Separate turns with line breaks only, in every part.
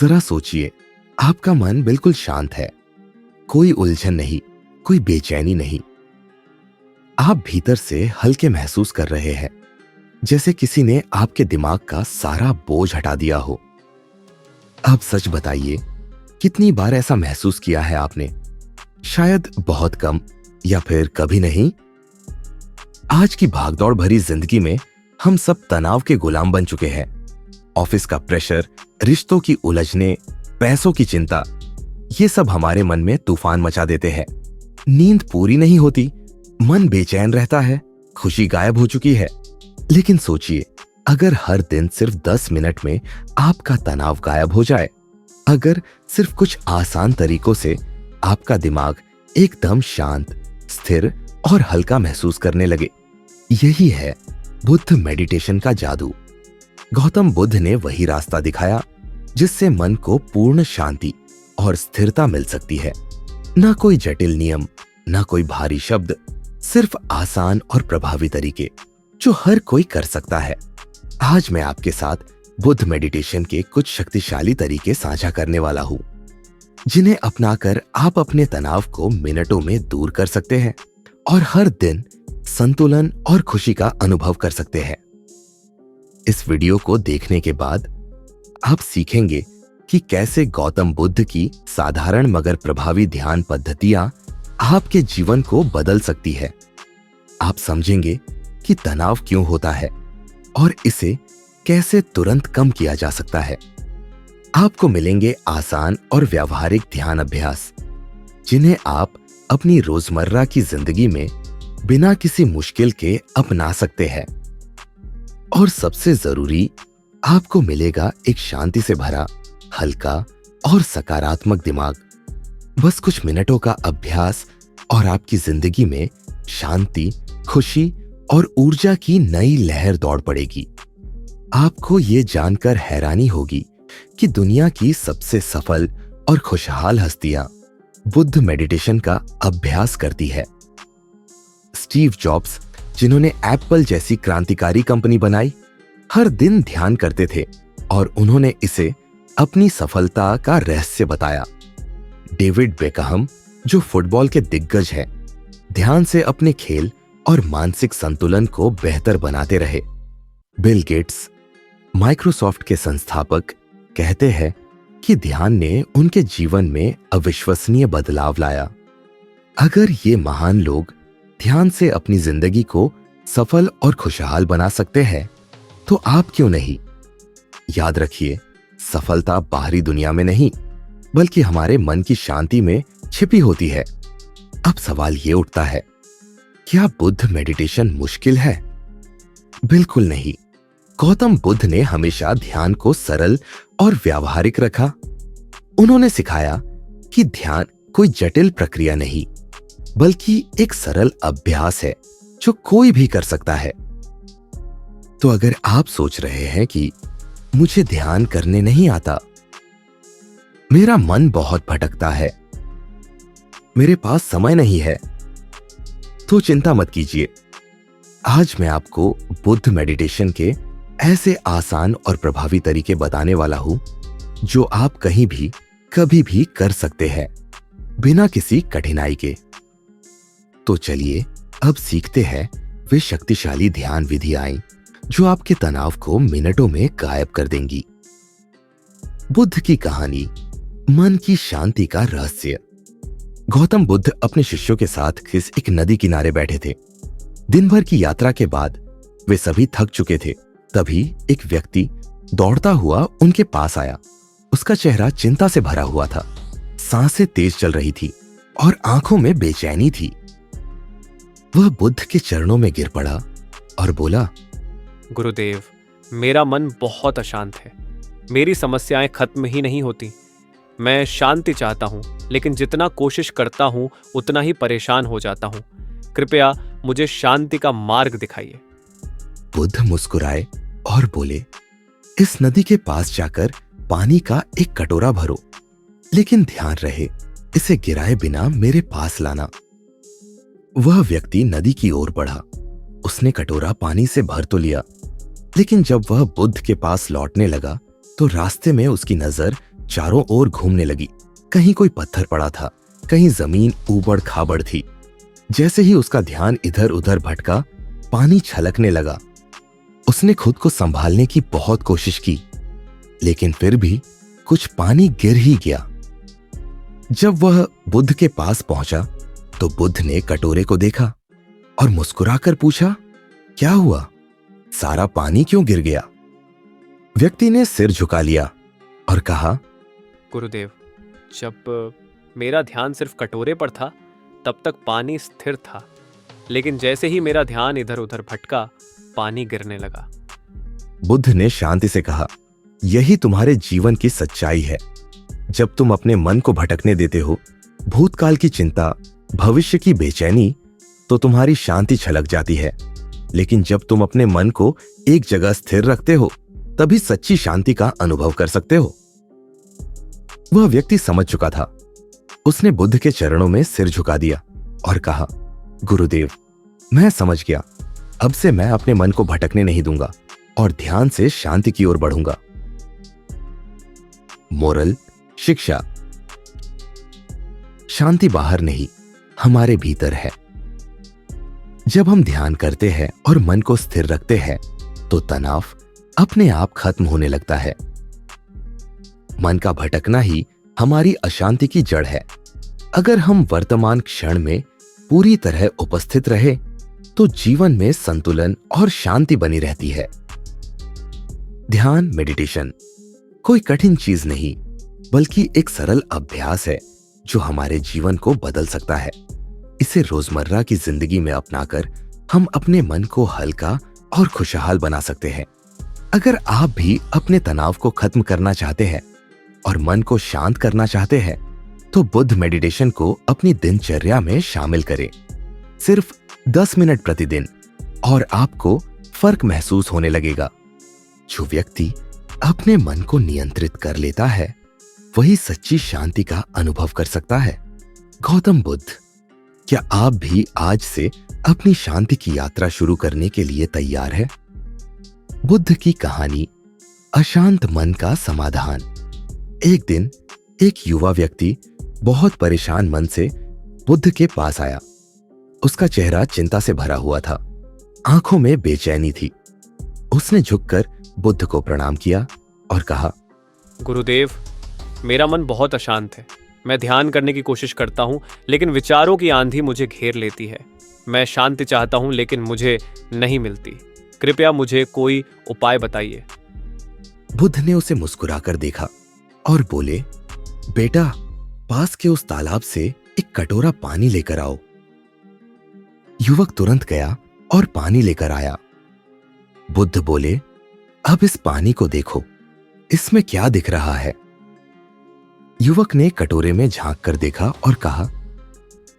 जरा सोचिए, आपका मन बिल्कुल शांत है, कोई उलझन नहीं, कोई बेचैनी नहीं। आप भीतर से हल्के महसूस कर रहे हैं, जैसे किसी ने आपके दिमाग का सारा बोझ हटा दिया हो। अब सच बताइए, कितनी बार ऐसा महसूस किया है आपने? शायद बहुत कम, या फिर कभी नहीं। आज की भागदौड़ भरी जिंदगी में हम सब तनाव के गुलाम बन चुके हैं। ऑफिस का प्रेशर, रिश्तों की उलझने, पैसों की चिंता, ये सब हमारे मन में तूफान मचा देते हैं। नींद पूरी नहीं होती, मन बेचैन रहता है, खुशी गायब हो चुकी है। लेकिन सोचिए, अगर हर दिन सिर्फ 10 मिनट में आपका तनाव गायब हो जाए, अगर सिर्फ कुछ आसान तरीकों से आपका दिमाग एकदम शांत, स्थिर और हल्का महसूस करने लगे। यही है बुद्ध मेडिटेशन का जादू। गौतम बुद्ध ने वही रास्ता दिखाया जिससे मन को पूर्ण शांति और स्थिरता मिल सकती है। ना कोई जटिल नियम, ना कोई भारी शब्द, सिर्फ आसान और प्रभावी तरीके जो हर कोई कर सकता है। आज मैं आपके साथ बुद्ध मेडिटेशन के कुछ शक्तिशाली तरीके साझा करने वाला हूं, जिन्हें अपनाकर आप अपने तनाव को मिनटों में दूर कर सकते हैं और हर दिन संतुलन और खुशी का अनुभव कर सकते हैं। इस वीडियो को देखने के बाद आप सीखेंगे कि कैसे गौतम बुद्ध की साधारण मगर प्रभावी ध्यान पद्धतियां आपके जीवन को बदल सकती है। आप समझेंगे कि तनाव क्यों होता है और इसे कैसे तुरंत कम किया जा सकता है। आपको मिलेंगे आसान और व्यावहारिक ध्यान अभ्यास, जिन्हें आप अपनी रोजमर्रा की जिंदगी में बिना किसी मुश्किल के अपना सकते हैं। और सबसे जरूरी, आपको मिलेगा एक शांति से भरा, हल्का और सकारात्मक दिमाग। बस कुछ मिनटों का अभ्यास और आपकी जिंदगी में शांति, खुशी और ऊर्जा की नई लहर दौड़ पड़ेगी। आपको ये जानकर हैरानी होगी कि दुनिया की सबसे सफल और खुशहाल हस्तियां बुद्ध मेडिटेशन का अभ्यास करती है। स्टीव जॉब्स, जिन्होंने एप्पल जैसी क्रांतिकारी कंपनी बनाई, हर दिन ध्यान करते थे और उन्होंने इसे अपनी सफलता का रहस्य बताया। डेविड बेकहम, जो फुटबॉल के दिग्गज हैं, ध्यान से अपने खेल और मानसिक संतुलन को बेहतर बनाते रहे। बिल गेट्स, माइक्रोसॉफ्ट के संस्थापक, कहते हैं कि ध्यान ने उनके जीवन में अविश्वसनीय बदलाव लाया। अगर ये महान लोग ध्यान से अपनी जिंदगी को सफल और खुशहाल बना सकते हैं, तो आप क्यों नहीं? याद रखिए, सफलता बाहरी दुनिया में नहीं, बल्कि हमारे मन की शांति में छिपी होती है। अब सवाल ये उठता है, क्या बुद्ध मेडिटेशन मुश्किल है? बिल्कुल नहीं। गौतम बुद्ध ने हमेशा ध्यान को सरल और व्यावहारिक रखा। उन्होंने सिखाया कि ध्यान कोई जटिल प्रक्रिया नहीं, बल्कि एक सरल अभ्यास है जो कोई भी कर सकता है। तो अगर आप सोच रहे हैं कि मुझे ध्यान करने नहीं आता, मेरा मन बहुत भटकता है, मेरे पास समय नहीं है, तो चिंता मत कीजिए। आज मैं आपको बुद्ध मेडिटेशन के ऐसे आसान और प्रभावी तरीके बताने वाला हूं जो आप कहीं भी कभी भी कर सकते हैं, बिना किसी कठिनाई के। तो चलिए अब सीखते हैं वे शक्तिशाली ध्यान विधियां जो आपके तनाव को मिनटों में गायब कर देंगी। बुद्ध की कहानी, मन की शांति का रहस्य। गौतम बुद्ध अपने शिष्यों के साथ एक नदी किनारे बैठे थे। दिन भर की यात्रा के बाद वे सभी थक चुके थे। तभी एक व्यक्ति दौड़ता हुआ उनके पास आया। उसका चेहरा चिंता से भरा हुआ था, सांसें तेज चल रही थी और आंखों में बेचैनी थी। वह बुद्ध के चरणों में गिर पड़ा और बोला,
गुरुदेव, मेरा मन बहुत अशांत है। मेरी समस्याएं खत्म ही नहीं होती। मैं शांति चाहता हूँ, लेकिन जितना कोशिश करता हूँ उतना ही परेशान हो जाता हूँ। कृपया मुझे शांति का मार्ग दिखाइए।
बुद्ध मुस्कुराए और बोले, इस नदी के पास जाकर पानी का एक कटोरा भरो, लेकिन ध्यान रहे इसे गिराए बिना मेरे पास लाना। वह व्यक्ति नदी की ओर बढ़ा। उसने कटोरा पानी से भर तो लिया, लेकिन जब वह बुद्ध के पास लौटने लगा तो रास्ते में उसकी नजर चारों ओर घूमने लगी। कहीं कोई पत्थर पड़ा था, कहीं जमीन ऊबड़ खाबड़ थी। जैसे ही उसका ध्यान इधर उधर भटका, पानी छलकने लगा। उसने खुद को संभालने की बहुत कोशिश की, लेकिन फिर भी कुछ पानी गिर ही गया। जब वह बुद्ध के पास पहुंचा तो बुद्ध ने कटोरे को देखा और मुस्कुराकर पूछा, क्या हुआ? सारा पानी क्यों गिर गया? व्यक्ति ने सिर झुका लिया और कहा,
गुरुदेव, जब मेरा ध्यान सिर्फ कटोरे पर था तब तक पानी स्थिर था, लेकिन जैसे ही मेरा ध्यान इधर उधर भटका, पानी गिरने लगा।
बुद्ध ने शांति से कहा, यही तुम्हारे जीवन की सच्चाई है। जब तुम अपने मन को भटकने देते हो, भूतकाल की चिंता, भविष्य की बेचैनी, तो तुम्हारी शांति छलक जाती है। लेकिन जब तुम अपने मन को एक जगह स्थिर रखते हो, तभी सच्ची शांति का अनुभव कर सकते हो। वह व्यक्ति समझ चुका था। उसने बुद्ध के चरणों में सिर झुका दिया और कहा, गुरुदेव, मैं समझ गया। अब से मैं अपने मन को भटकने नहीं दूंगा और ध्यान से शांति की ओर बढ़ूंगा। मोरल, शिक्षा। शांति बाहर नहीं, हमारे भीतर है। जब हम ध्यान करते हैं और मन को स्थिर रखते हैं, तो तनाव अपने आप खत्म होने लगता है। मन का भटकना ही हमारी अशांति की जड़ है। अगर हम वर्तमान क्षण में पूरी तरह उपस्थित रहे, तो जीवन में संतुलन और शांति बनी रहती है। ध्यान, मेडिटेशन कोई कठिन चीज नहीं, बल्कि एक सरल अभ्यास है जो हमारे जीवन को बदल सकता है। इसे रोजमर्रा की जिंदगी में अपनाकर हम अपने मन को हल्का और खुशहाल बना सकते हैं। अगर आप भी अपने तनाव को खत्म करना चाहते हैं और मन को शांत करना चाहते हैं, तो बुद्ध मेडिटेशन को अपनी दिनचर्या में शामिल करें। सिर्फ 10 मिनट प्रतिदिन और आपको फर्क महसूस होने लगेगा। जो व्यक्ति अपने मन को नियंत्रित कर लेता है, वही सच्ची शांति का अनुभव कर सकता है। गौतम बुद्ध। क्या आप भी आज से अपनी शांति की यात्रा शुरू करने के लिए तैयार है? बुद्ध की कहानी, अशांत मन का समाधान। एक दिन एक युवा व्यक्ति बहुत परेशान मन से बुद्ध के पास आया। उसका चेहरा चिंता से भरा हुआ था, आंखों में बेचैनी थी। उसने झुककर बुद्ध को प्रणाम किया और कहा,
गुरुदेव, मेरा मन बहुत अशांत है। मैं ध्यान करने की कोशिश करता हूँ, लेकिन विचारों की आंधी मुझे घेर लेती है। मैं शांति चाहता हूँ, लेकिन मुझे नहीं मिलती। कृपया मुझे कोई उपाय बताइए।
बुद्ध ने उसे मुस्कुराकर देखा और बोले, बेटा, पास के उस तालाब से एक कटोरा पानी लेकर आओ। युवक तुरंत गया और पानी लेकर आया। बुद्ध बोले, अब इस पानी को देखो, इसमें क्या दिख रहा है? युवक ने कटोरे में झांक कर देखा और कहा,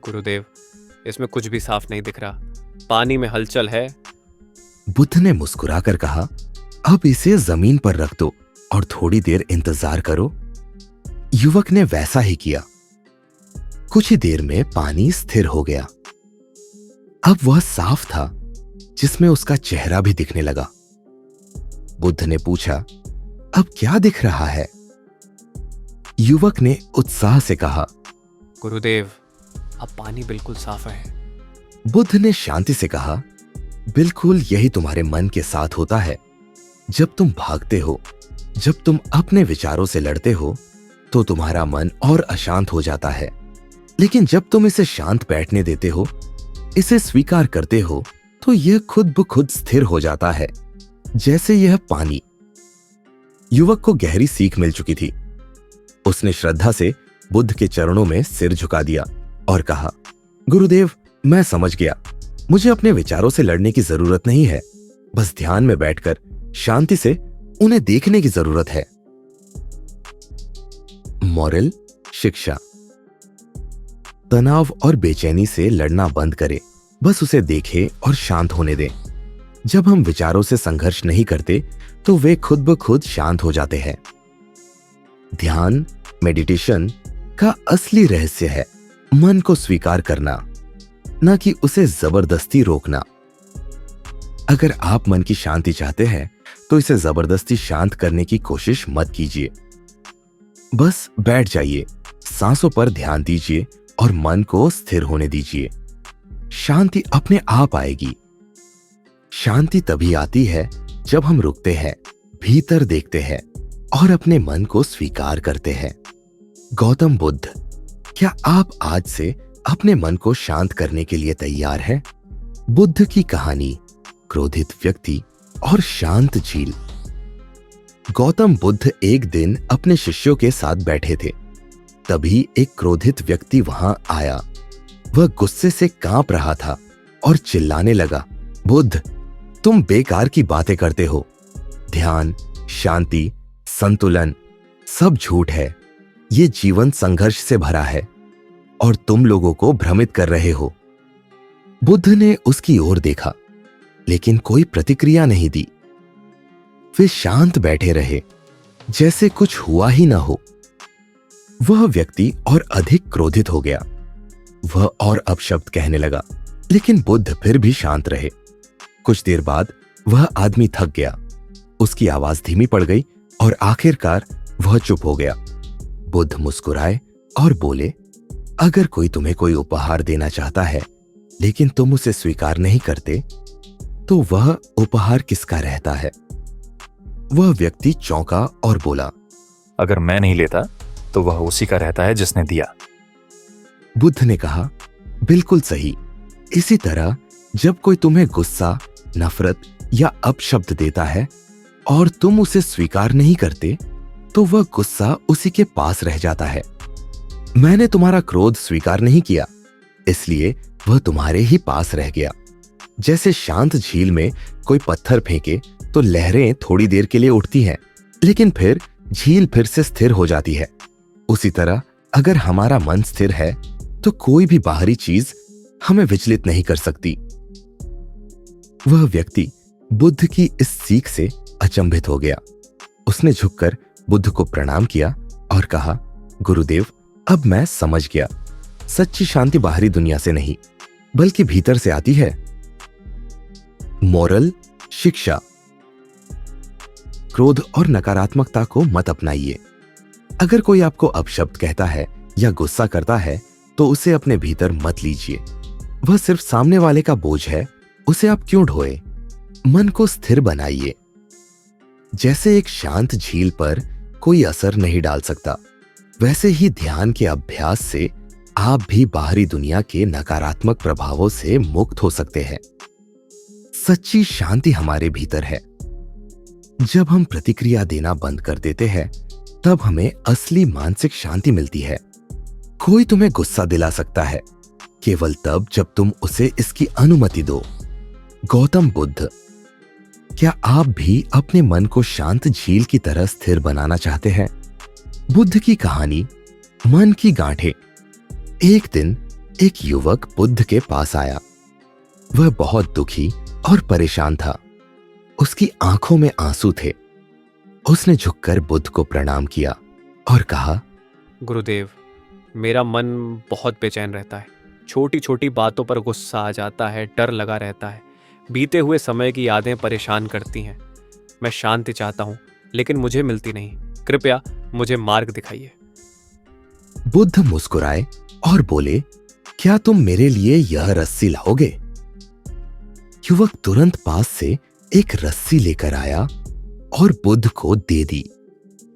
गुरुदेव, इसमें कुछ भी साफ नहीं दिख रहा। पानी में हलचल है।
बुद्ध ने मुस्कुराकर कहा, अब इसे जमीन पर रख दो और थोड़ी देर इंतजार करो। युवक ने वैसा ही किया। कुछ ही देर में पानी स्थिर हो गया। अब वह साफ था, जिसमें उसका चेहरा भी दिखने लगा। बुद्ध ने पूछा, अब क्या दिख रहा है? युवक ने उत्साह से कहा,
गुरुदेव, अब पानी बिल्कुल साफ है।
बुद्ध ने शांति से कहा, बिल्कुल यही तुम्हारे मन के साथ होता है। जब तुम भागते हो, जब तुम अपने विचारों से लड़ते हो, तो तुम्हारा मन और अशांत हो जाता है। लेकिन जब तुम इसे शांत बैठने देते हो, इसे स्वीकार करते हो, तो यह खुद ब खुद स्थिर हो जाता है, जैसे यह पानी। युवक को गहरी सीख मिल चुकी थी। उसने श्रद्धा से बुद्ध के चरणों में सिर झुका दिया और कहा, गुरुदेव, मैं समझ गया। मुझे अपने विचारों से लड़ने की जरूरत नहीं है। बस ध्यान में बैठकर शांति से उन्हें देखने की जरूरत है। मॉरल, शिक्षा। तनाव और बेचैनी से लड़ना बंद करें, बस उसे देखें और शांत होने दें। जब हम विचारों से संघर्ष नहीं करते, तो वे खुद ब खुद शांत हो जाते हैं। ध्यान, मेडिटेशन का असली रहस्य है मन को स्वीकार करना, न कि उसे जबरदस्ती रोकना। अगर आप मन की शांति चाहते हैं, तो इसे जबरदस्ती शांत करने की कोशिश मत कीजिए। बस बैठ जाइए, सांसों पर ध्यान दीजिए और मन को स्थिर होने दीजिए। शांति अपने आप आएगी। शांति तभी आती है जब हम रुकते हैं, भीतर देखते हैं और अपने मन को स्वीकार करते हैं। गौतम बुद्ध, क्या आप आज से अपने मन को शांत करने के लिए तैयार हैं? बुद्ध की कहानी, क्रोधित व्यक्ति और शांत झील। गौतम बुद्ध एक दिन अपने शिष्यों के साथ बैठे थे। तभी एक क्रोधित व्यक्ति वहां आया। वह गुस्से से कांप रहा था और चिल्लाने लगा, बुद्ध, तुम बेकार की बातें करते हो। ध्यान, शांति, संतुलन सब झूठ है। ये जीवन संघर्ष से भरा है और तुम लोगों को भ्रमित कर रहे हो। बुद्ध ने उसकी ओर देखा, लेकिन कोई प्रतिक्रिया नहीं दी। वे शांत बैठे रहे, जैसे कुछ हुआ ही ना हो। वह व्यक्ति और अधिक क्रोधित हो गया। वह और अपशब्द कहने लगा, लेकिन बुद्ध फिर भी शांत रहे। कुछ देर बाद वह आदमी थक गया। उसकी आवाज धीमी पड़ गई और आखिरकार वह चुप हो गया। बुद्ध मुस्कुराए और बोले, अगर कोई तुम्हें कोई उपहार देना चाहता है लेकिन तुम उसे स्वीकार नहीं करते, तो वह उपहार किसका रहता है? वह व्यक्ति चौंका और बोला,
अगर मैं नहीं लेता तो वह उसी का रहता है जिसने दिया।
बुद्ध ने कहा, बिल्कुल सही। इसी तरह जब कोई तुम्हें गुस्सा, नफरत या अपशब्द देता है और तुम उसे स्वीकार नहीं करते, तो वह गुस्सा उसी के पास रह जाता है। मैंने तुम्हारा क्रोध स्वीकार नहीं किया, इसलिए वह तुम्हारे ही पास रह गया। जैसे शांत झील में कोई पत्थर फेंके तो लहरें थोड़ी देर के लिए उठती हैं, लेकिन फिर झील फिर से स्थिर हो जाती है। उसी तरह अगर हमारा मन स्थिर है तो कोई भी बाहरी चीज हमें विचलित नहीं कर सकती। वह व्यक्ति बुद्ध की इस सीख से अचंभित हो गया। उसने झुककर बुद्ध को प्रणाम किया और कहा, गुरुदेव, अब मैं समझ गया। सच्ची शांति बाहरी दुनिया से नहीं, बल्कि भीतर से आती है। मोरल शिक्षा, क्रोध और नकारात्मकता को मत अपनाइए। अगर कोई आपको अपशब्द कहता है या गुस्सा करता है तो उसे अपने भीतर मत लीजिए। वह सिर्फ सामने वाले का बोझ है, उसे आप क्यों ढोए? मन को स्थिर बनाइए। जैसे एक शांत झील पर कोई असर नहीं डाल सकता, वैसे ही ध्यान के अभ्यास से आप भी बाहरी दुनिया के नकारात्मक प्रभावों से मुक्त हो सकते हैं। सच्ची शांति हमारे भीतर है। जब हम प्रतिक्रिया देना बंद कर देते हैं, तब हमें असली मानसिक शांति मिलती है। कोई तुम्हें गुस्सा दिला सकता है केवल तब जब तुम उसे इसकी अनुमति दो। गौतम बुद्ध, क्या आप भी अपने मन को शांत झील की तरह स्थिर बनाना चाहते हैं? बुद्ध की कहानी, मन की गांठें। एक दिन एक युवक बुद्ध के पास आया। वह बहुत दुखी और परेशान था। उसकी आंखों में आंसू थे। उसने झुककर बुद्ध को प्रणाम किया और कहा,
गुरुदेव, मेरा मन बहुत बेचैन रहता है। छोटी छोटी बातों पर गुस्सा आ जाता है, डर लगा रहता है। बीते हुए समय की यादें परेशान करती हैं। मैं शांति चाहता हूँ, लेकिन मुझे मिलती नहीं। कृपया मुझे मार्ग दिखाइए।
बुद्ध मुस्कुराए और बोले, क्या तुम मेरे लिए यह रस्सी लाओगे? युवक तुरंत पास से एक रस्सी लेकर आया और बुद्ध को दे दी।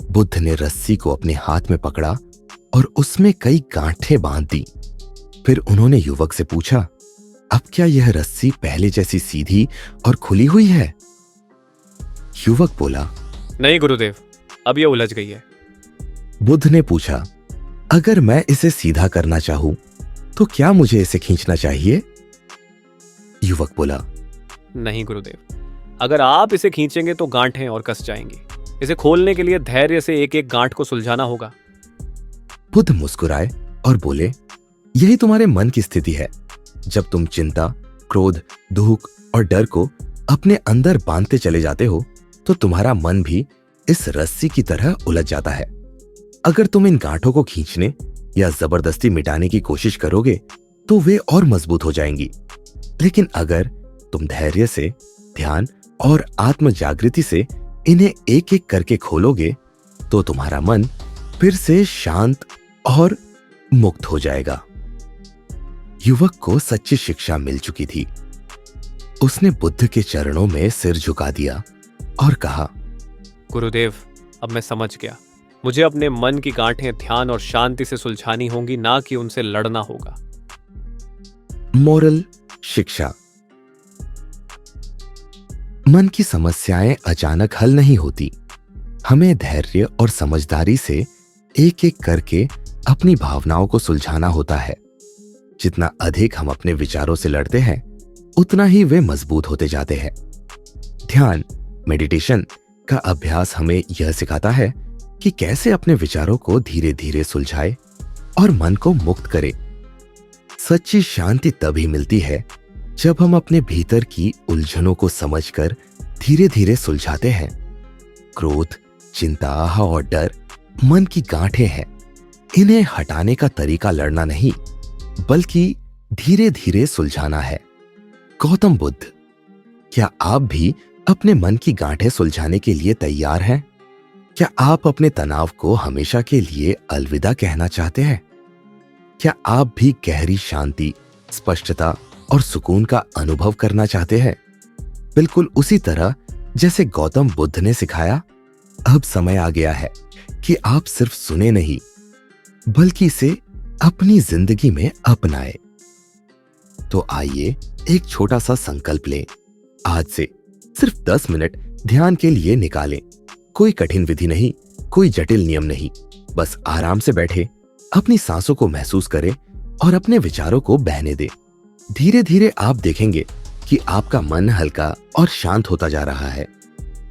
बुद्ध ने रस्सी को अपने हाथ में पकड़ा और उसमें कई गांठें बांध दी। फिर उन्होंने युवक से पूछा, अब क्या यह रस्सी पहले जैसी सीधी और खुली हुई है? युवक बोला,
नहीं गुरुदेव, अब यह उलझ गई है।
बुद्ध ने पूछा, अगर मैं इसे सीधा करना चाहूं तो क्या मुझे इसे खींचना चाहिए? युवक बोला,
नहीं गुरुदेव, अगर आप इसे खींचेंगे तो गांठें और कस जाएंगी। इसे खोलने के लिए धैर्य से एक एक गांठ को सुलझाना होगा।
बुद्ध मुस्कुराए और बोले, यही तुम्हारे मन की स्थिति है। जब तुम चिंता, क्रोध, दुख और डर को अपने अंदर बांधते चले जाते हो तो तुम्हारा मन भी इस रस्सी की तरह उलझ जाता है। अगर तुम इन गांठों को खींचने या जबरदस्ती मिटाने की कोशिश करोगे तो वे और मजबूत हो जाएंगी। लेकिन अगर तुम धैर्य से, ध्यान और आत्म जागृति से इन्हें एक एक करके खोलोगे तो तुम्हारा मन फिर से शांत और मुक्त हो जाएगा। युवक को सच्ची शिक्षा मिल चुकी थी। उसने बुद्ध के चरणों में सिर झुका दिया और कहा,
गुरुदेव, अब मैं समझ गया। मुझे अपने मन की गांठें ध्यान और शांति से सुलझानी होंगी, ना कि उनसे लड़ना होगा।
मोरल शिक्षा। मन की समस्याएं अचानक हल नहीं होती। हमें धैर्य और समझदारी से एक एक करके अपनी भावनाओं को सुलझाना होता है। जितना अधिक हम अपने विचारों से लड़ते हैं, उतना ही वे मजबूत होते जाते हैं। ध्यान, मेडिटेशन का अभ्यास हमें यह सिखाता है कि कैसे अपने विचारों को धीरे धीरे सुलझाए और मन को मुक्त करे। सच्ची शांति तभी मिलती है जब हम अपने भीतर की उलझनों को समझकर धीरे धीरे सुलझाते हैं। क्रोध, चिंता और डर मन की गांठें हैं। इन्हें हटाने का तरीका लड़ना नहीं, बल्कि धीरे धीरे सुलझाना है। गौतम बुद्ध, क्या आप भी अपने मन की गांठें सुलझाने के लिए तैयार हैं? क्या आप अपने तनाव को हमेशा के लिए अलविदा कहना चाहते हैं? क्या आप भी गहरी शांति, स्पष्टता और सुकून का अनुभव करना चाहते हैं, बिल्कुल उसी तरह जैसे गौतम बुद्ध ने सिखाया? अब समय आ गया है कि आप सिर्फ सुने नहीं, बल्कि इसे अपनी जिंदगी में अपनाएं। तो आइए एक छोटा सा संकल्प लें। आज से सिर्फ 10 मिनट ध्यान के लिए निकालें। कोई कठिन विधि नहीं, कोई जटिल नियम नहीं। बस आराम से बैठे, अपनी सांसों को महसूस करें और अपने विचारों को बहने दें। धीरे धीरे आप देखेंगे कि आपका मन हल्का और शांत होता जा रहा है।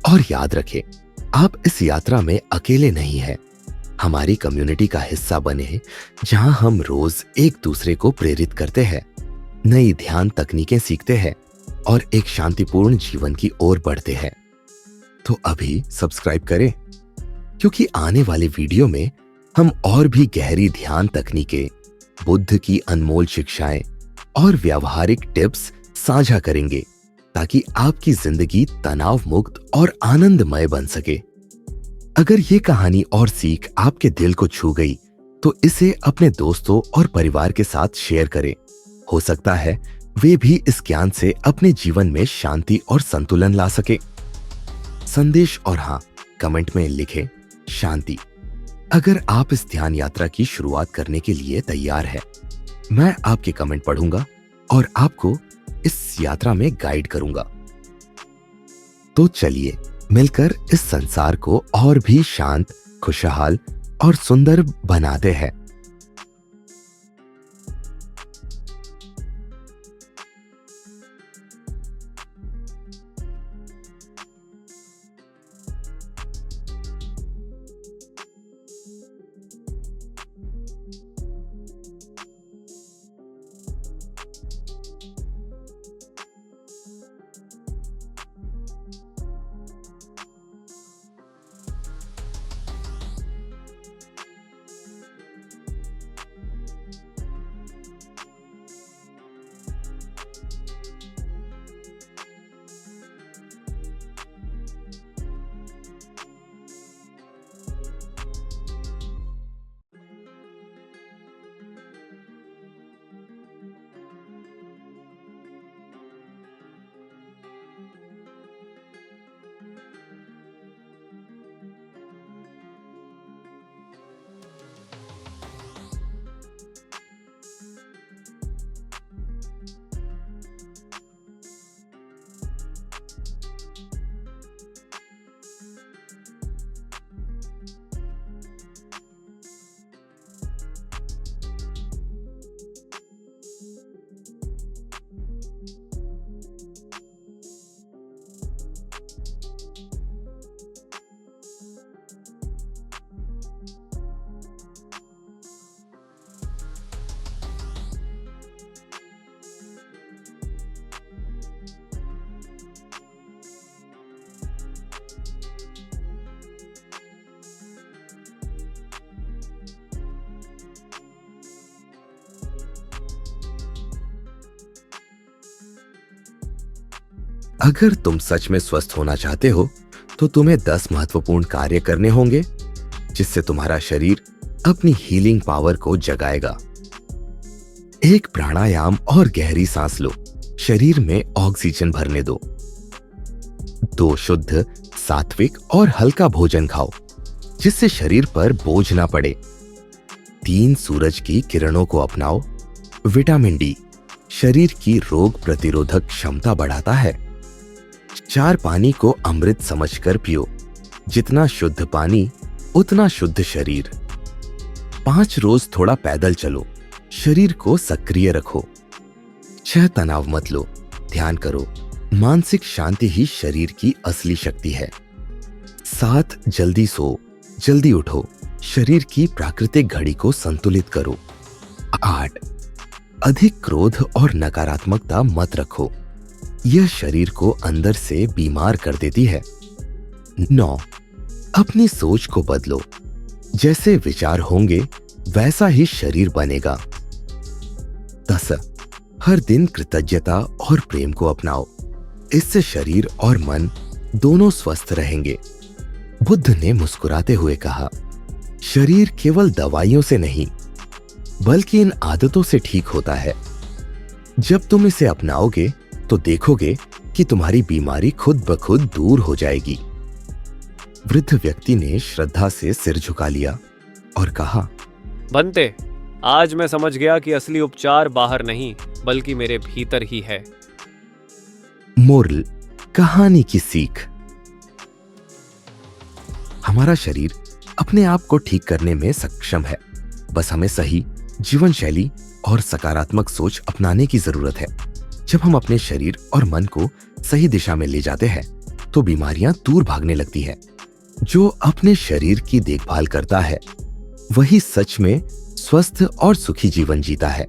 और याद रखें, आप इस यात्रा में अकेले नहीं हैं। हमारी कम्युनिटी का हिस्सा बने, जहां हम रोज एक दूसरे को प्रेरित करते हैं, नई ध्यान तकनीकें सीखते हैं और एक शांतिपूर्ण जीवन की ओर बढ़ते हैं। तो अभी सब्सक्राइब करें, क्योंकि आने वाले वीडियो में हम और भी गहरी ध्यान तकनीकें, बुद्ध की अनमोल शिक्षाएं और व्यावहारिक टिप्स साझा करेंगे, ताकि आपकी जिंदगी तनाव मुक्त और आनंदमय बन सके। अगर ये कहानी और सीख आपके दिल को छू गई, तो इसे अपने दोस्तों और परिवार के साथ शेयर करें। हो सकता है वे भी इस ज्ञान से अपने जीवन में शांति और संतुलन ला सके। संदेश और हाँ, कमेंट में लिखें शांति, अगर आप इस ध्यान यात्रा की शुरुआत करने के लिए तैयार हैं। मैं आपके कमेंट पढ़ूंगा और आपको इस यात्रा में गाइड करूंगा। तो चलिए मिलकर इस संसार को और भी शांत, खुशहाल और सुंदर बनाते हैं। अगर तुम सच में स्वस्थ होना चाहते हो, तो तुम्हें 10 महत्वपूर्ण कार्य करने होंगे। जिससे तुम्हारा शरीर अपनी हीलिंग पावर को जगाएगा। एक प्राणायाम और गहरी सांस लो। शरीर में ऑक्सीजन भरने दो। 2 शुद्ध, सात्विक और हल्का भोजन खाओ, जिससे शरीर पर बोझ ना पड़े। 3 सूरज की किरणों को अपनाओ। विटामिन डी शरीर की रोग प्रतिरोधक क्षमता बढ़ाता है। 4 पानी को अमृत समझकर पियो। जितना शुद्ध पानी उतना शुद्ध शरीर। 5 रोज थोड़ा पैदल चलो। शरीर को सक्रिय रखो। 6 तनाव मत लो, ध्यान करो। मानसिक शांति ही शरीर की असली शक्ति है। 7 जल्दी सो, जल्दी उठो। शरीर की प्राकृतिक घड़ी को संतुलित करो। 8 अधिक क्रोध और नकारात्मकता मत रखो, यह शरीर को अंदर से बीमार कर देती है। 9 अपनी सोच को बदलो। जैसे विचार होंगे वैसा ही शरीर बनेगा। 10 हर दिन कृतज्ञता और प्रेम को अपनाओ। इससे शरीर और मन दोनों स्वस्थ रहेंगे। बुद्ध ने मुस्कुराते हुए कहा, शरीर केवल दवाइयों से नहीं बल्कि इन आदतों से ठीक होता है। जब तुम इसे अपनाओगे तो देखोगे कि तुम्हारी बीमारी खुद ब खुद दूर हो जाएगी। वृद्ध व्यक्ति ने श्रद्धा से सिर झुका लिया और कहा,
बनते, आज मैं समझ गया कि असली उपचार बाहर नहीं बल्कि मेरे भीतर ही है।
मोरल, कहानी की सीख। हमारा शरीर अपने आप को ठीक करने में सक्षम है, बस हमें सही जीवन शैली और सकारात्मक सोच अपनाने की जरूरत है। जब हम अपने शरीर और मन को सही दिशा में ले जाते हैं तो बीमारियां दूर भागने लगती हैं। जो अपने शरीर की देखभाल करता है वही सच में स्वस्थ और सुखी जीवन जीता है।